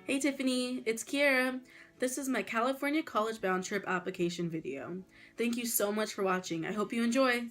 Hey Tiffany, it's Kiera. This is my California College Bound Trip application video. Thank you so much for watching. I hope you enjoy.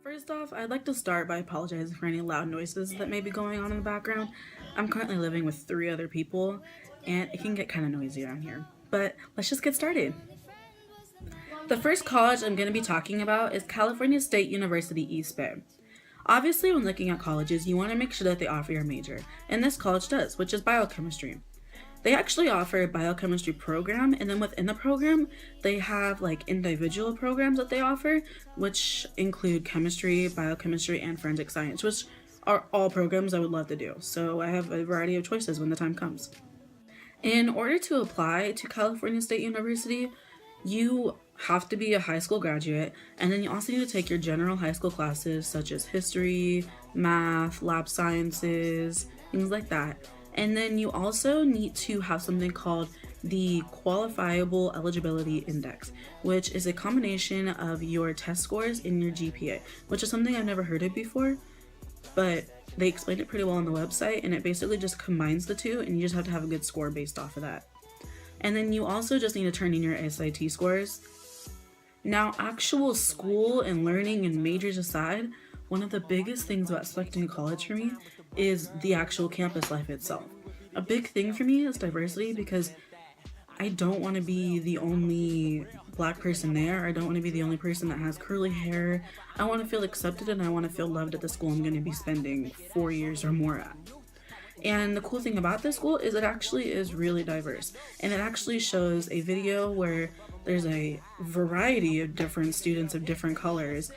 First off, I'd like to start by apologizing for any loud noises that may be going on in the background. I'm currently living with 3 other people, and it can get kind of noisy around here. But let's just get started. The first college I'm going to be talking about is California State University, East Bay. Obviously, when looking at colleges, you want to make sure that they offer your major, and this college does, which is biochemistry. They actually offer a biochemistry program, and then within the program, they have like individual programs that they offer, which include chemistry, biochemistry, and forensic science, which are all programs I would love to do. So I have a variety of choices when the time comes. In order to apply to California State University, you have to be a high school graduate, and then you also need to take your general high school classes such as history, math, lab sciences, things like that. And then you also need to have something called the Qualifiable Eligibility Index, which is a combination of your test scores and your GPA, which is something I've never heard of before, but they explained it pretty well on the website, and it basically just combines the two, and you just have to have a good score based off of that. And then you also just need to turn in your SAT scores. Now, actual school and learning and majors aside, one of the biggest things about selecting college for me is the actual campus life itself. A big thing for me is diversity, because I don't want to be the only black person there. I don't want to be the only person that has curly hair. I want to feel accepted, and I want to feel loved at the school I'm going to be spending 4 years or more at. And the cool thing about this school is it actually is really diverse, and it actually shows a video where there's a variety of different students of different colors.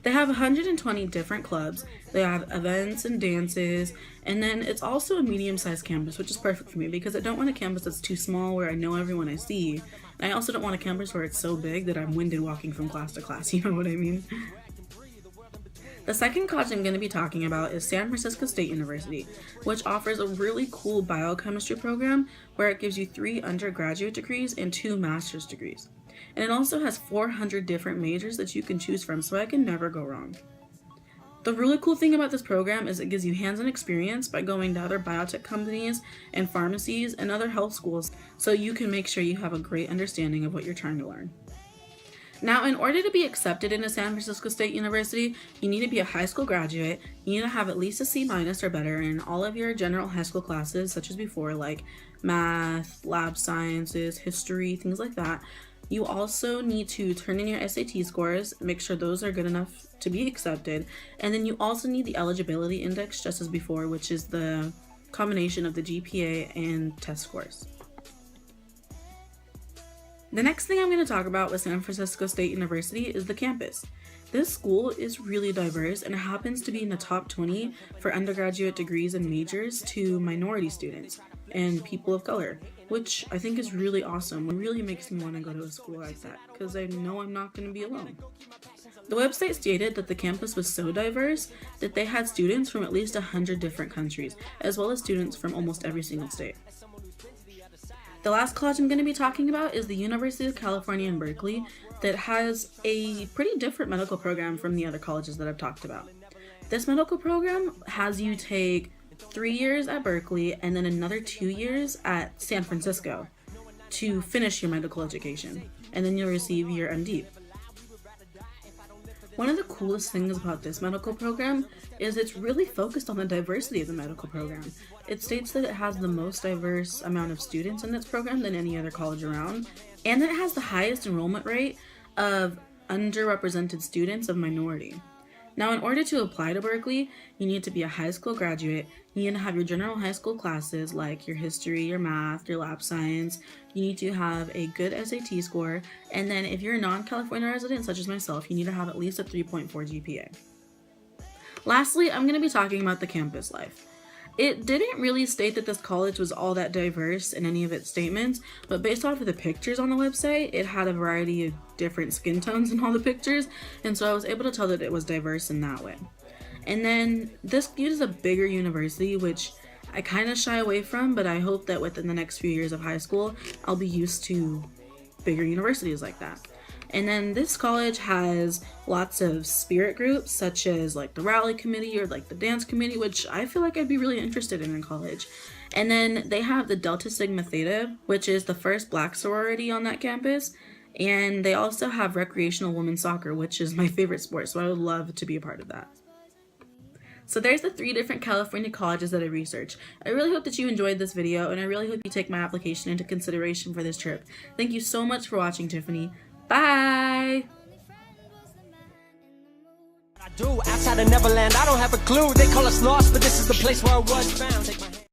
They have 120 different clubs, they have events and dances, and then it's also a medium-sized campus, which is perfect for me because I don't want a campus that's too small where I know everyone I see. And I also don't want a campus where it's so big that I'm winded walking from class to class, you know what I mean? The second college I'm going to be talking about is San Francisco State University, which offers a really cool biochemistry program where it gives you 3 undergraduate degrees and 2 master's degrees. And it also has 400 different majors that you can choose from, so I can never go wrong. The really cool thing about this program is it gives you hands-on experience by going to other biotech companies and pharmacies and other health schools, so you can make sure you have a great understanding of what you're trying to learn. Now, in order to be accepted into San Francisco State University, you need to be a high school graduate, you need to have at least a C- or better in all of your general high school classes, such as before, like math, lab sciences, history, things like that. You also need to turn in your SAT scores, make sure those are good enough to be accepted, and then you also need the eligibility index, just as before, which is the combination of the GPA and test scores. The next thing I'm going to talk about with San Francisco State University is the campus. This school is really diverse, and it happens to be in the top 20 for undergraduate degrees and majors to minority students and people of color, which I think is really awesome. It really makes me want to go to a school like that because I know I'm not going to be alone. The website stated that the campus was so diverse that they had students from at least 100 different countries, as well as students from almost every single state. The last college I'm going to be talking about is the University of California in Berkeley, that has a pretty different medical program from the other colleges that I've talked about. This medical program has you take 3 years at Berkeley and then another 2 years at San Francisco to finish your medical education, and then you'll receive your MD. One of the coolest things about this medical program is it's really focused on the diversity of the medical program. It states that it has the most diverse amount of students in its program than any other college around, and that it has the highest enrollment rate of underrepresented students of minority. Now, in order to apply to Berkeley, you need to be a high school graduate, you need to have your general high school classes like your history, your math, your lab science, you need to have a good SAT score, and then if you're a non-California resident such as myself, you need to have at least a 3.4 GPA. Lastly, I'm going to be talking about the campus life. It didn't really state that this college was all that diverse in any of its statements, but based off of the pictures on the website, it had a variety of different skin tones in all the pictures, and so I was able to tell that it was diverse in that way. And then this uses a bigger university, which I kind of shy away from, but I hope that within the next few years of high school, I'll be used to bigger universities like that. And then this college has lots of spirit groups, such as like the rally committee or like the dance committee, which I feel like I'd be really interested in college. And then they have the Delta Sigma Theta, which is the first Black sorority on that campus. And they also have recreational women's soccer, which is my favorite sport, so I would love to be a part of that. So there's the 3 different California colleges that I researched. I really hope that you enjoyed this video, and I really hope you take my application into consideration for this trip. Thank you so much for watching, Tiffany. Bye! I do outside of Neverland, I don't have a clue. They call us lost, but this is the place where I was found.